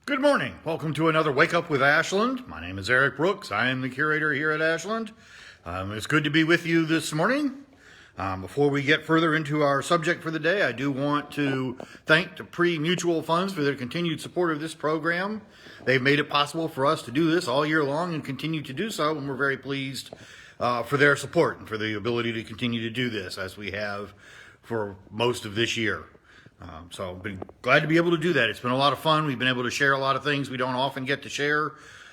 Good morning. Welcome to another Wake Up with Ashland. My name is Eric Brooks. I am the curator here at Ashland. It's good to be with you this morning. Before we get further into our subject for the day, I do want to thank the Pre-Mutual Funds for their continued support of this program. They've made it possible for us to do this all year long and continue to do so, and we're very pleased for their support and for the ability to continue to do this as we have for most of this year. So I've been glad to be able to do that. It's been a lot of fun. We've been able to share a lot of things we don't often get to share.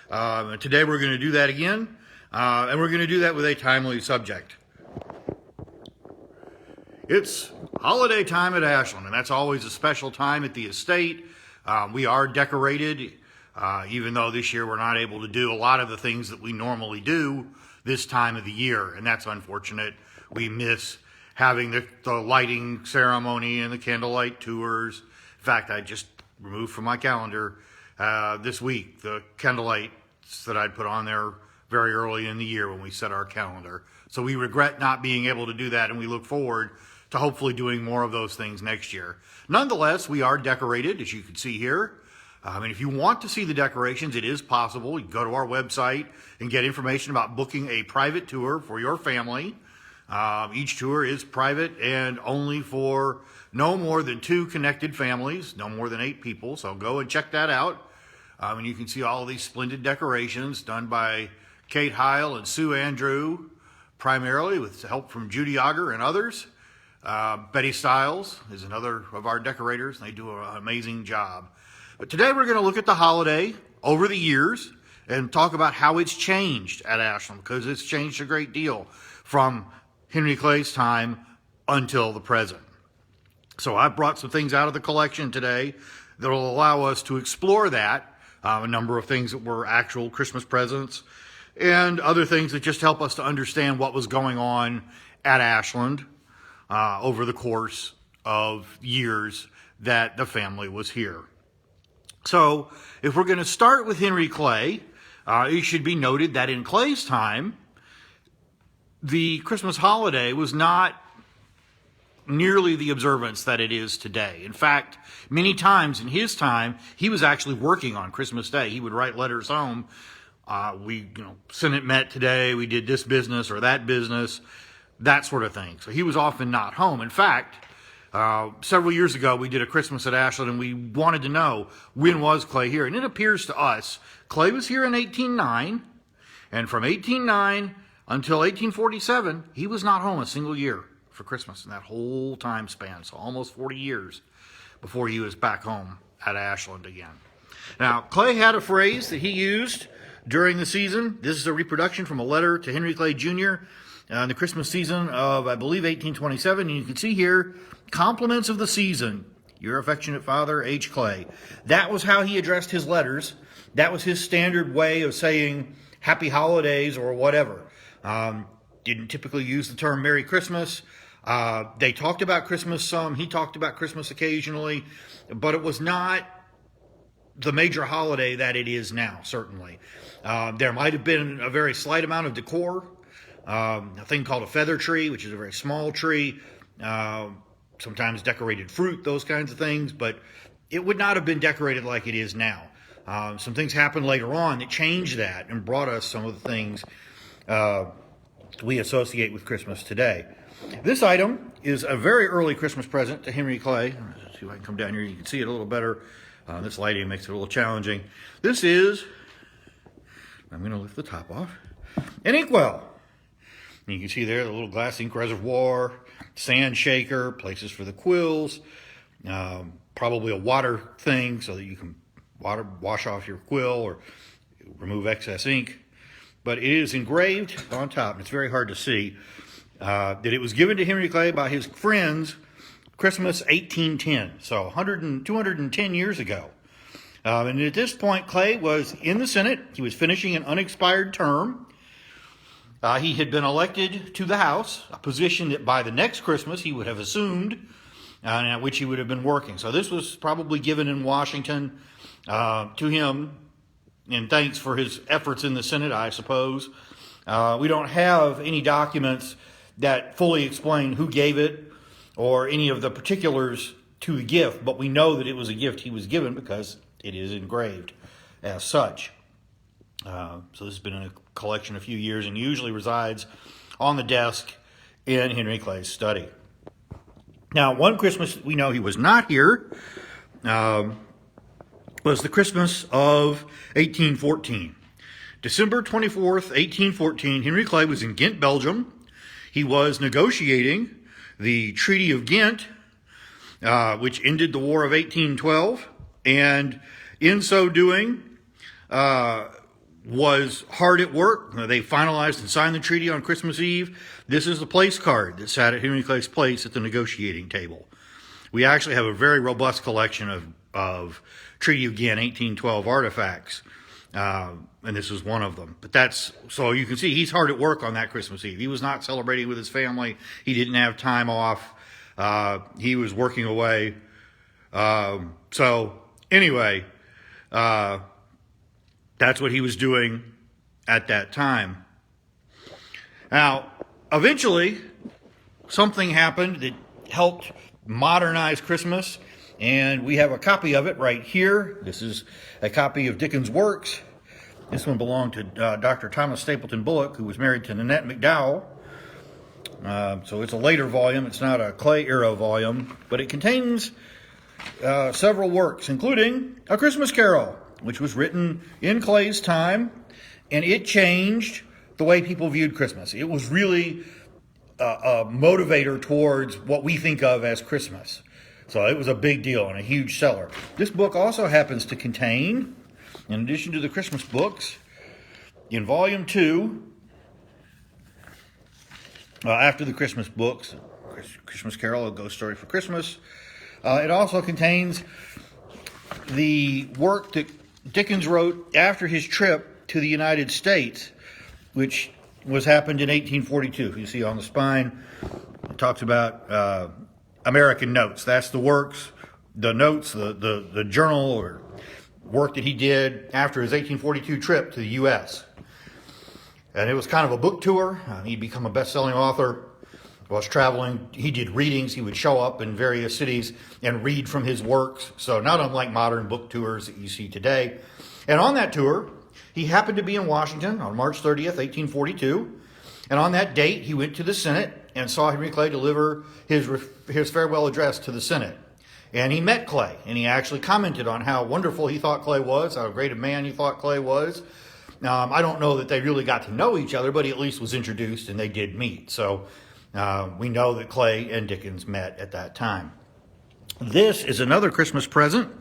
And today we're going to do that again, and we're going to do that with a timely subject. It's holiday time at Ashland, and that's always a special time at the estate. We are decorated, even though this year we're not able to do a lot of the things that we normally do this time of the year, and that's unfortunate. We miss having the lighting ceremony and the candlelight tours. In fact, I just removed from my calendar this week the candlelights that I'd put on there very early in the year when we set our calendar. So we regret not being able to do that, and we look forward to hopefully doing more of those things next year. Nonetheless, we are decorated, as you can see here. And if you want to see the decorations, it is possible. You can go to our website and get information about booking a private tour for your family. Each tour is private and only for no more than 2 connected families, no more than 8 people. So go and check that out. And you can see all of these splendid decorations done by Kate Heil and Sue Andrew, primarily with help from Judy Auger and others. Betty Stiles is another of our decorators, and they do an amazing job. But today we're going to look at the holiday over the years and talk about how it's changed at Ashland, because it's changed a great deal from Henry Clay's time until the present. So I brought some things out of the collection today that will allow us to explore that, a number of things that were actual Christmas presents and other things that just help us to understand what was going on at Ashland over the course of years that the family was here. So if we're going to start with Henry Clay, it should be noted that in Clay's time, the Christmas holiday was not nearly the observance that it is today. In fact, many times in his time, he was actually working on Christmas Day. He would write letters home. Senate met today, we did this business or that business, that sort of thing. So he was often not home. In fact, several years ago, we did a Christmas at Ashland, and we wanted to know, when was Clay here? And it appears to us, Clay was here in 1809, and from 1809 until 1847, he was not home a single year for Christmas in that whole time span. So almost 40 years before he was back home at Ashland again. Now, Clay had a phrase that he used during the season. This is a reproduction from a letter to Henry Clay Jr. In the Christmas season of, I believe, 1827. And you can see here, compliments of the season, your affectionate father, H. Clay. That was how he addressed his letters. That was his standard way of saying happy holidays or whatever. Didn't typically use the term Merry Christmas. They talked about Christmas some. He talked about Christmas occasionally, but it was not the major holiday that it is now, certainly. There might have been a very slight amount of decor, a thing called a feather tree, which is a very small tree, sometimes decorated fruit, those kinds of things, but it would not have been decorated like it is now. Some things happened later on that changed that and brought us some of the things we associate with Christmas today. This item is a very early Christmas present to Henry Clay. Let's see if I can come down here. You can see it a little better. This lighting makes it a little challenging. This is, I'm going to lift the top off, an inkwell. And you can see there the little glass ink reservoir, sand shaker, places for the quills, probably a water thing so that you can wash off your quill or remove excess ink. But it is engraved on top, and it's very hard to see, that it was given to Henry Clay by his friends Christmas 1810, so 210 years ago. And at this point, Clay was in the Senate. He was finishing an unexpired term. He had been elected to the House, a position that by the next Christmas he would have assumed, and at which he would have been working. So this was probably given in Washington to him in thanks for his efforts in the Senate, I suppose. We don't have any documents that fully explain who gave it or any of the particulars to the gift, but we know that it was a gift he was given because it is engraved as such. So this has been in a collection a few years and usually resides on the desk in Henry Clay's study. Now, one Christmas we know he was not here was the Christmas of 1814. December 24th, 1814, Henry Clay was in Ghent, Belgium. He was negotiating the Treaty of Ghent, which ended the War of 1812, and in so doing, was hard at work. They finalized and signed the treaty on Christmas Eve. This is the place card that sat at Henry Clay's place at the negotiating table. We actually have a very robust collection of Treaty of Ghent 1812 artifacts, and this is one of them. But that's, so you can see he's hard at work on that Christmas Eve. He was not celebrating with his family. He didn't have time off. He was working away. So anyway, that's what he was doing at that time. Now, eventually, something happened that helped modernize Christmas, and we have a copy of it right here. This is a copy of Dickens Works. This one belonged to Dr. Thomas Stapleton Bullock, who was married to Nanette Mcdowell. So it's a later volume. It's not a Clay-era volume, but it contains several works, including A Christmas Carol, which was written in Clay's time, and it changed the way people viewed Christmas. It was really a motivator towards what we think of as Christmas. So it was a big deal and a huge seller. This book also happens to contain, in addition to the Christmas books, in Volume 2, after the Christmas books, Christmas Carol, A Ghost Story for Christmas, it also contains the work that Dickens wrote after his trip to the United States, which happened in 1842. You see on the spine, it talks about American Notes. That's the works, the notes, the journal or work that he did after his 1842 trip to the U.S. And it was kind of a book tour. He'd become a best-selling author. While traveling, he did readings. He would show up in various cities and read from his works. So not unlike modern book tours that you see today. And on that tour, he happened to be in Washington on March 30th, 1842. And on that date, he went to the Senate and saw Henry Clay deliver his farewell address to the Senate. And he met Clay, and he actually commented on how wonderful he thought Clay was, how great a man he thought Clay was. I don't know that they really got to know each other, but he at least was introduced, and they did meet. So we know that Clay and Dickens met at that time. This is another Christmas present.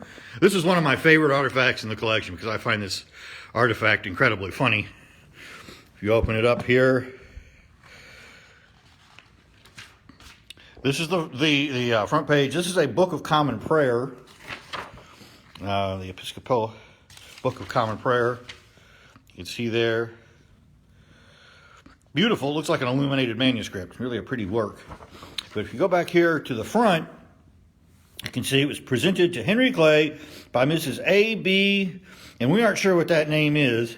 This is one of my favorite artifacts in the collection because I find this artifact incredibly funny. If you open it up here, this is the front page. This is a Book of Common Prayer, the Episcopal Book of Common Prayer. You can see there. Beautiful. Looks like an illuminated manuscript. Really a pretty work. But if you go back here to the front, you can see it was presented to Henry Clay by Mrs. A.B., and we aren't sure what that name is.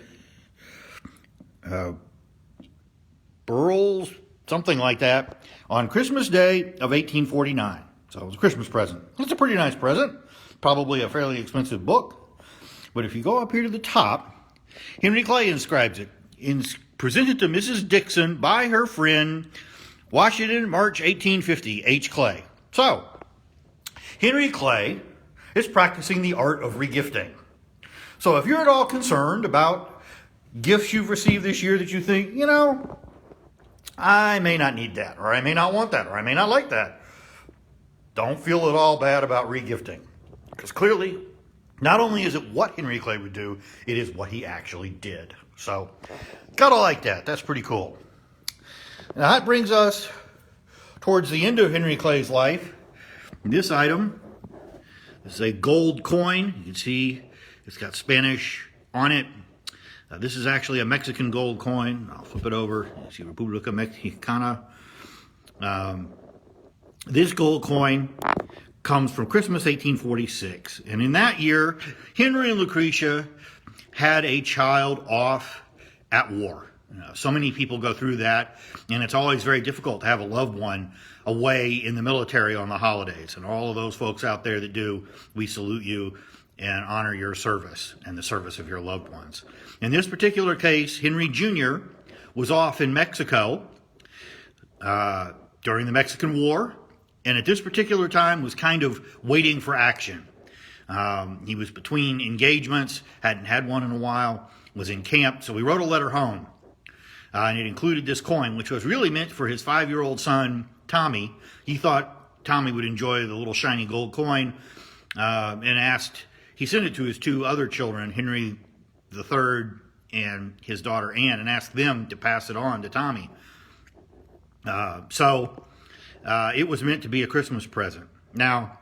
Burles, something like that, on Christmas Day of 1849. So it was a Christmas present. It's a pretty nice present. Probably a fairly expensive book. But if you go up here to the top, Henry Clay inscribes it. Presented to Mrs. Dixon by her friend, Washington, March 1850, H. Clay. So, Henry Clay is practicing the art of regifting. So if you're at all concerned about gifts you've received this year that you think, I may not need that, or I may not want that, or I may not like that, don't feel at all bad about regifting. Because clearly, not only is it what Henry Clay would do, it is what he actually did. So, gotta like that. That's pretty cool. Now that brings us towards the end of Henry Clay's life. This item is a gold coin. You can see it's got Spanish on it. This is actually a Mexican gold coin. I'll flip it over. You see República Mexicana. This gold coin comes from Christmas 1846. And in that year, Henry and Lucretia had a child off at war. So many people go through that, and it's always very difficult to have a loved one away in the military on the holidays. And all of those folks out there that do, we salute you and honor your service and the service of your loved ones. In this particular case, Henry Jr. was off in Mexico during the Mexican War, and at this particular time was kind of waiting for action. He was between engagements, hadn't had one in a while, was in camp, so he wrote a letter home. And it included this coin, which was really meant for his 5-year-old son, Tommy. He thought Tommy would enjoy the little shiny gold coin, and he sent it to his 2 other children, Henry III and his daughter Anne, and asked them to pass it on to Tommy. So it was meant to be a Christmas present. Now,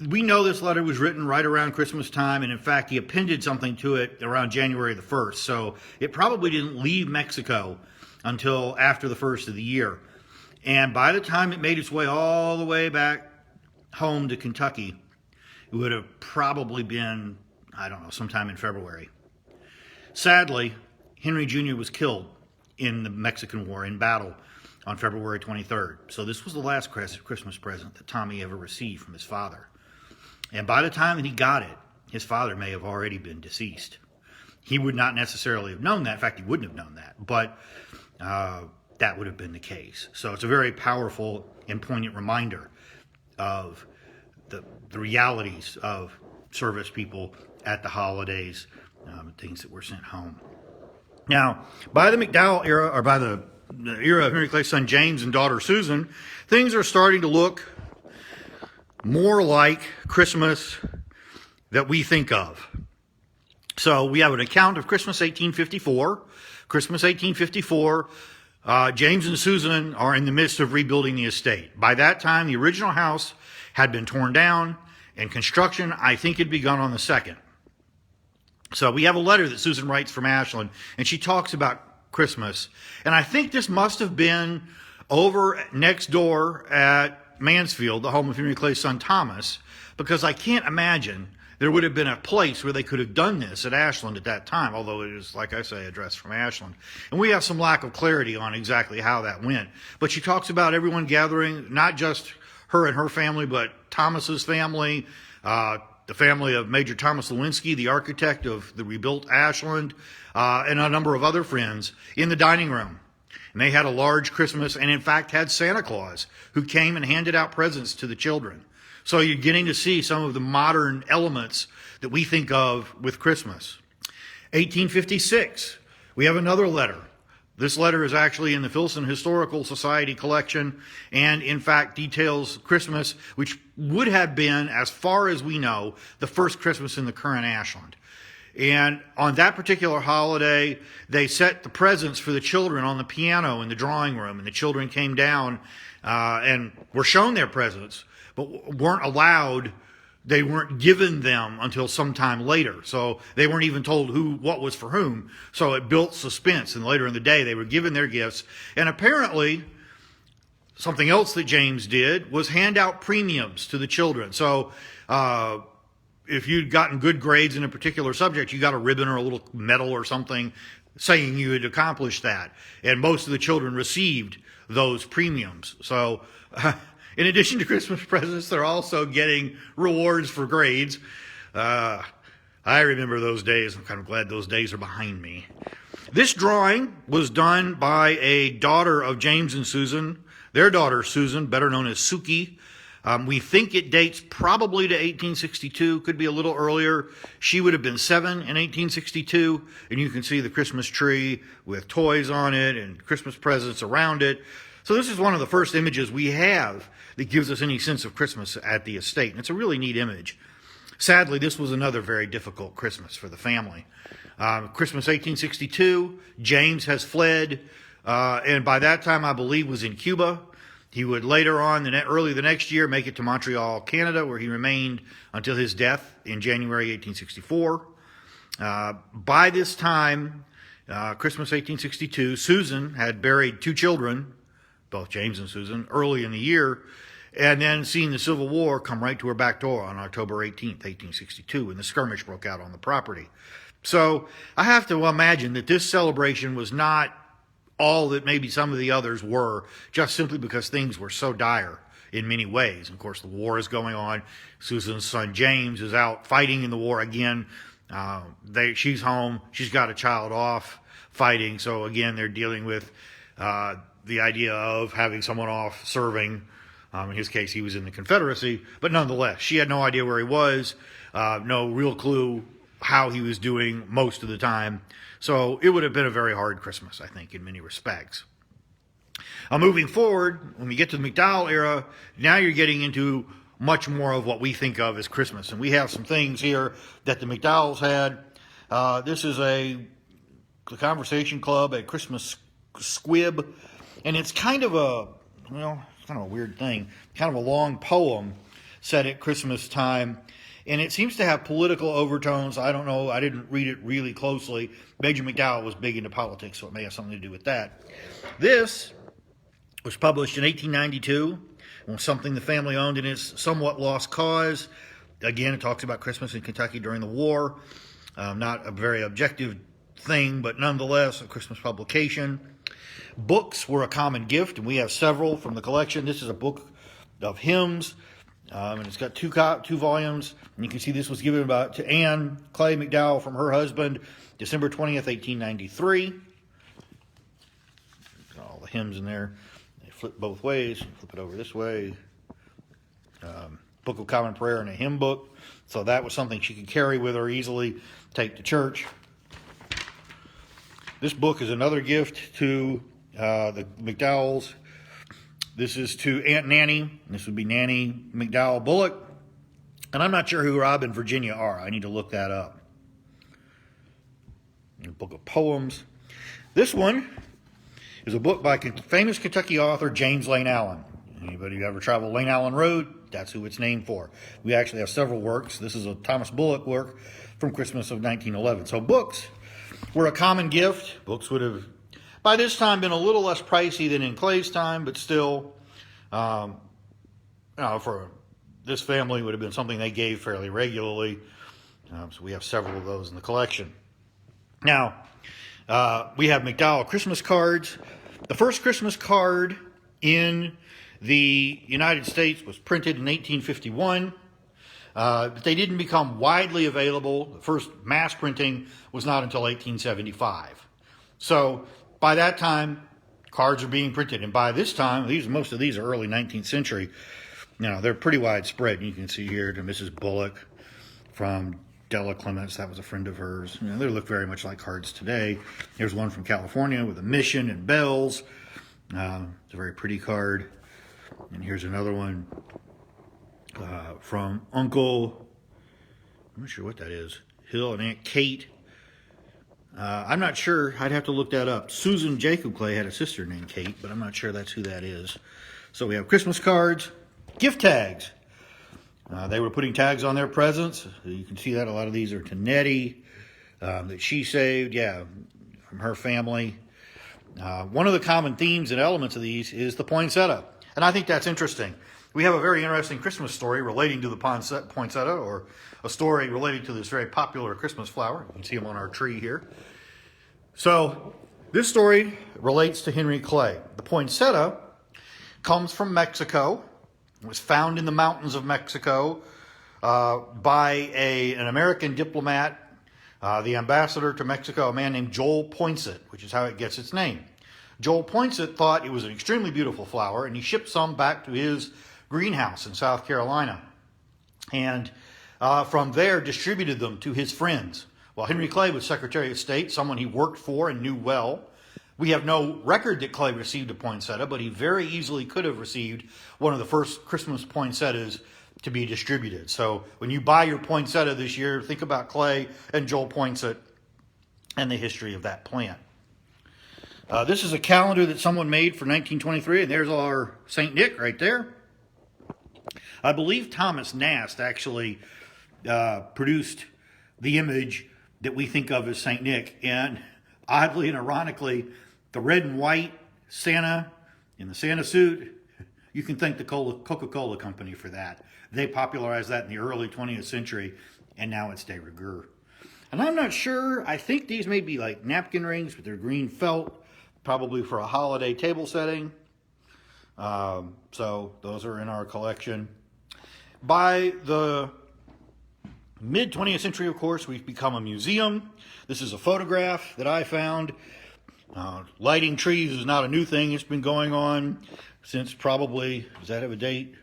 we know this letter was written right around Christmas time, and in fact, he appended something to it around January the 1st. So it probably didn't leave Mexico until after the 1st of the year. And by the time it made its way all the way back home to Kentucky, it would have probably been, I don't know, sometime in February. Sadly, Henry Jr. was killed in the Mexican War in battle on February 23rd. So this was the last Christmas present that Tommy ever received from his father. And by the time that he got it, his father may have already been deceased. He would not necessarily have known that. In fact, he wouldn't have known that. But that would have been the case. So it's a very powerful and poignant reminder of the realities of service people at the holidays, things that were sent home. Now, by the Mcdowell era, or by the era of Henry Clay's son James and daughter Susan, things are starting to look more like Christmas that we think of. So we have an account of Christmas 1854. Christmas 1854, James and Susan are in the midst of rebuilding the estate. By that time, the original house had been torn down, and construction, I think, had begun on the 2nd. So we have a letter that Susan writes from Ashland, and she talks about Christmas. And I think this must have been over next door at Mansfield, the home of Henry Clay's son Thomas, because I can't imagine there would have been a place where they could have done this at Ashland at that time, although it is, like I say, addressed from Ashland. And we have some lack of clarity on exactly how that went. But she talks about everyone gathering, not just her and her family, but Thomas's family, the family of Major Thomas Lewinsky, the architect of the rebuilt Ashland, and a number of other friends in the dining room. And they had a large Christmas, and in fact had Santa Claus, who came and handed out presents to the children. So you're getting to see some of the modern elements that we think of with Christmas. 1856, we have another letter. This letter is actually in the Filson Historical Society collection, and in fact details Christmas, which would have been, as far as we know, the first Christmas in the current Ashland. And on that particular holiday, they set the presents for the children on the piano in the drawing room, and the children came down and were shown their presents, but weren't allowed, they weren't given them until sometime later. So they weren't even told what was for whom. So it built suspense, and later in the day they were given their gifts. And apparently, something else that James did was hand out premiums to the children. So if you'd gotten good grades in a particular subject, you got a ribbon or a little medal or something saying you had accomplished that. And most of the children received those premiums. So in addition to Christmas presents, they're also getting rewards for grades. I remember those days. I'm kind of glad those days are behind me. This drawing was done by a daughter of James and Susan, their daughter Susan, better known as Suki. We think it dates probably to 1862, could be a little earlier. She would have been 7 in 1862, and you can see the Christmas tree with toys on it and Christmas presents around it. So this is one of the first images we have that gives us any sense of Christmas at the estate, and it's a really neat image. Sadly, this was another very difficult Christmas for the family. Christmas 1862, James has fled, and by that time I believe was in Cuba. He would later on, early the next year, make it to Montreal, Canada, where he remained until his death in January 1864. By this time, Christmas 1862, Susan had buried 2 children, both James and Susan, early in the year, and then seen the Civil War come right to her back door on October 18th, 1862, when the skirmish broke out on the property. So I have to imagine that this celebration was not all that maybe some of the others were, just simply because things were so dire in many ways. Of course, the war is going on. Susan's son James is out fighting in the war again. She's home. She's got a child off fighting. So again, they're dealing with the idea of having someone off serving. In his case, he was in the Confederacy, but nonetheless, she had no idea where he was, no real clue how he was doing most of the time. So it would have been a very hard Christmas, I think, in many respects. Moving forward, when we get to the Mcdowell era, now you're getting into much more of what we think of as Christmas. And we have some things here that the Mcdowells had. This is the Conversation Club, a Christmas squib. And it's kind of a weird thing, kind of a long poem set at Christmas time. And it seems to have political overtones. I don't know. I didn't read it really closely. Major McDowell was big into politics, so it may have something to do with that. This was published in 1892. It was something the family owned in its somewhat lost cause. Again, it talks about Christmas in Kentucky during the war. Not a very objective thing, but nonetheless a Christmas publication. Books were a common gift, and we have several from the collection. This is a book of hymns. And it's got two volumes. And you can see this was given to Anne Clay McDowell from her husband, December 20th, 1893. Got all the hymns in there. They flip both ways. Flip it over this way. Book of Common Prayer and a hymn book. So that was something she could carry with her easily, take to church. This book is another gift to the McDowells. This is to Aunt Nanny. This would be Nanny McDowell Bullock. And I'm not sure who Rob and Virginia are. I need to look that up. A book of poems. This one is a book by famous Kentucky author James Lane Allen. Anybody who ever traveled Lane Allen Road, that's who it's named for. We actually have several works. This is a Thomas Bullock work from Christmas of 1911. So books were a common gift. Books would have, by this time, been a little less pricey than in Clay's time, but still, for this family, would have been something they gave fairly regularly. So we have several of those in the collection. Now, we have McDowell Christmas cards. The first Christmas card in the United States was printed in 1851. But they didn't become widely available. The first mass printing was not until 1875. So by that time, cards are being printed. And by this time, most of these are early 19th century. They're pretty widespread. You can see here to Mrs. Bullock from Della Clements. That was a friend of hers. They look very much like cards today. Here's one from California with a mission and bells. It's a very pretty card. And here's another one from Uncle, I'm not sure what that is, Hill and Aunt Kate. I'm not sure. I'd have to look that up. Susan Jacob Clay had a sister named Kate, but I'm not sure that's who that is. So we have Christmas cards, gift tags. They were putting tags on their presents. You can see that a lot of these are to Nettie that she saved, from her family. One of the common themes and elements of these is the poinsettia. And I think that's interesting. We have a very interesting Christmas story relating to the poinsettia, or a story relating to this very popular Christmas flower. You can see them on our tree here. So this story relates to Henry Clay. The poinsettia comes from Mexico. It was found in the mountains of Mexico by an American diplomat, the ambassador to Mexico, a man named Joel Poinsett, which is how it gets its name. Joel Poinsett thought it was an extremely beautiful flower, and he shipped some back to his greenhouse in South Carolina, and from there distributed them to his friends. Well, Henry Clay was Secretary of State, someone he worked for and knew well. We have no record that Clay received a poinsettia, but he very easily could have received one of the first Christmas poinsettias to be distributed. So when you buy your poinsettia this year, think about Clay and Joel Poinsett and the history of that plant. This is a calendar that someone made for 1923, and there's our St. Nick right there. I believe Thomas Nast actually produced the image that we think of as St. Nick, and oddly and ironically, the red and white Santa in the Santa suit, you can thank the Coca-Cola company for that. They popularized that in the early 20th century, and now it's de rigueur. And I'm not sure, I think these may be like napkin rings with their green felt. probably for a holiday table setting. So those are in our collection. By the mid-20th century, of course, we've become a museum. This is a photograph that I found. Lighting trees is not a new thing. It's been going on since probably, does that have a date?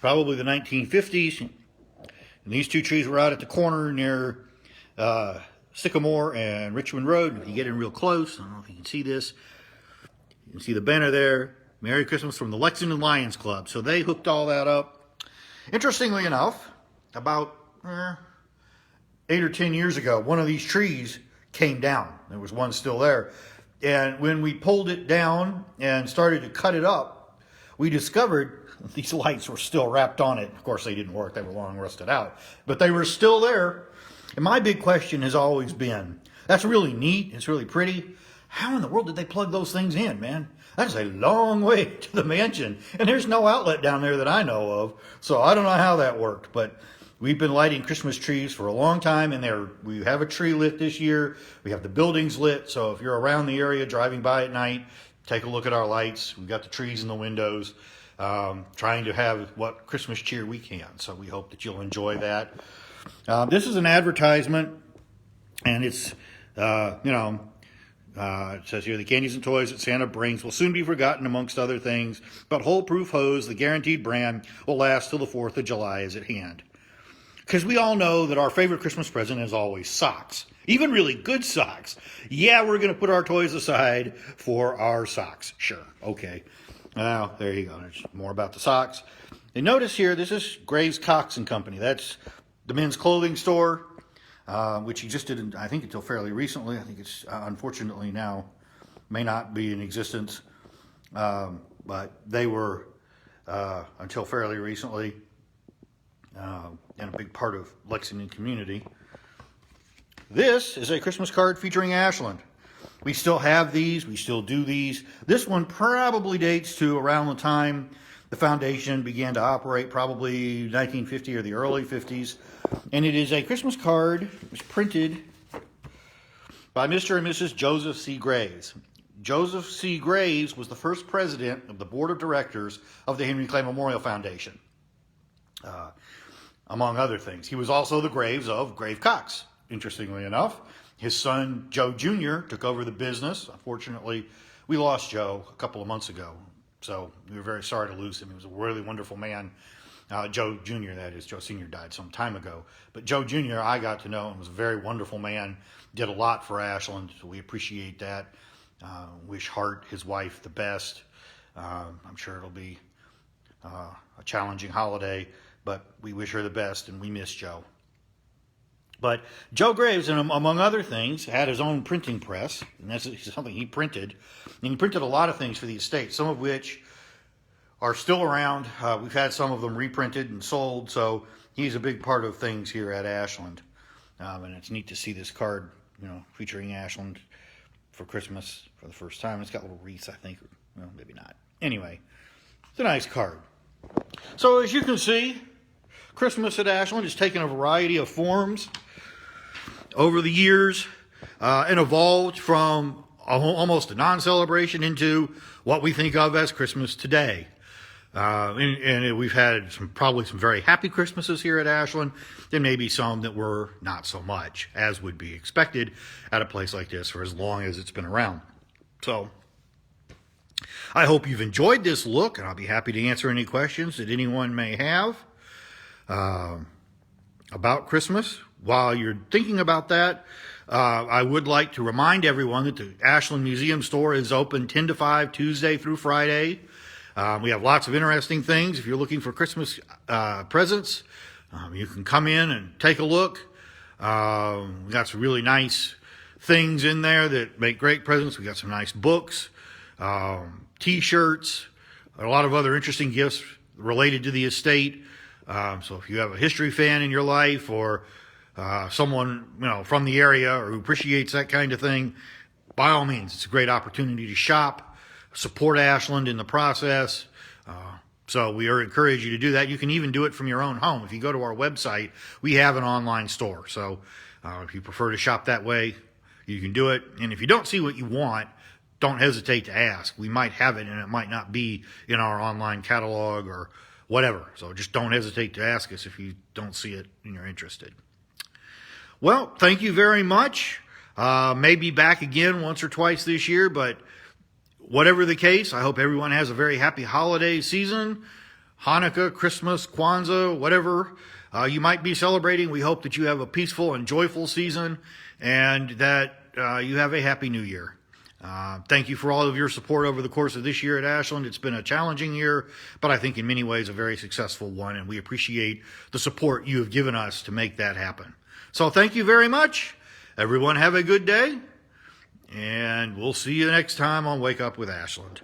Probably the 1950s. And these two trees were out at the corner near Sycamore and Richmond Road. If you get in real close, I don't know if you can see this. You can see the banner there. Merry Christmas from the Lexington Lions Club. So they hooked all that up. Interestingly enough, about 8 or 10 years ago, one of these trees came down. There was one still there. And when we pulled it down and started to cut it up, we discovered these lights were still wrapped on it. Of course, they didn't work. They were long rusted out. But they were still there. And my big question has always been, that's really neat. It's really pretty. How in the world did they plug those things in, man? That's a long way to the mansion. And there's no outlet down there that I know of. So I don't know how that worked. But we've been lighting Christmas trees for a long time. And we have a tree lit this year. We have the buildings lit. So if you're around the area driving by at night, take a look at our lights. We've got the trees in the windows. Trying to have what Christmas cheer we can. So we hope that you'll enjoy that. This is an advertisement. And it's, it says here, the candies and toys that Santa brings will soon be forgotten amongst other things, but hole-proof hose, the guaranteed brand, will last till the 4th of July is at hand. Because we all know that our favorite Christmas present is always socks. Even really good socks. Yeah, we're going to put our toys aside for our socks. Sure, okay. Now, there you go. There's more about the socks. And notice here, this is Graves, Cox and Company. That's the men's clothing store. Which existed, I think, until fairly recently. I think it's, unfortunately now, may not be in existence. But they were, until fairly recently, and a big part of Lexington community. This is a Christmas card featuring Ashland. We still have these. We still do these. This one probably dates to around the time the foundation began to operate, probably 1950 or the early 50s. And it is a Christmas card. It was printed by Mr. and Mrs. Joseph C. Graves. Joseph C. Graves was the first president of the board of directors of the Henry Clay Memorial Foundation, among other things. He was also the Graves of Grave Cox, interestingly enough. His son, Joe Jr., took over the business. Unfortunately, we lost Joe a couple of months ago, so we were very sorry to lose him. He was a really wonderful man. Joe Jr., that is. Joe Sr. died some time ago. But Joe Jr. I got to know and was a very wonderful man. Did a lot for Ashland, so we appreciate that. Wish Hart, his wife, the best. I'm sure it'll be a challenging holiday, but we wish her the best, and we miss Joe. But Joe Graves, and among other things, had his own printing press, and that's something he printed. And he printed a lot of things for the estate, some of which are still around. We've had some of them reprinted and sold, so he's a big part of things here at Ashland. And it's neat to see this card, featuring Ashland for Christmas for the first time. It's got little wreaths, I think. Well, maybe not. Anyway, it's a nice card. So as you can see, Christmas at Ashland has taken a variety of forms over the years and evolved from almost a non-celebration into what we think of as Christmas today. And we've had probably some very happy Christmases here at Ashland. There may be some that were not so much, as would be expected at a place like this for as long as it's been around. So I hope you've enjoyed this look, and I'll be happy to answer any questions that anyone may have about Christmas. While you're thinking about that, I would like to remind everyone that the Ashland Museum store is open 10 to 5 Tuesday through Friday. We have lots of interesting things. If you're looking for Christmas presents, you can come in and take a look. We got some really nice things in there that make great presents. We got some nice books, T-shirts, a lot of other interesting gifts related to the estate. So if you have a history fan in your life, or someone from the area or who appreciates that kind of thing, by all means, it's a great opportunity to shop. Support Ashland in the process. So we encourage you to do that. You can even do it from your own home. If you go to our website, we have an online store. So if you prefer to shop that way, you can do it. And if you don't see what you want, don't hesitate to ask. We might have it and it might not be in our online catalog or whatever. So just don't hesitate to ask us if you don't see it and you're interested. Well, thank you very much. Maybe back again once or twice this year, but whatever the case, I hope everyone has a very happy holiday season. Hanukkah, Christmas, Kwanzaa, whatever you might be celebrating. We hope that you have a peaceful and joyful season and that you have a happy new year. Thank you for all of your support over the course of this year at Ashland. It's been a challenging year, but I think in many ways a very successful one, and we appreciate the support you have given us to make that happen. So thank you very much. Everyone have a good day, and we'll see you next time on Wake Up with Ashland.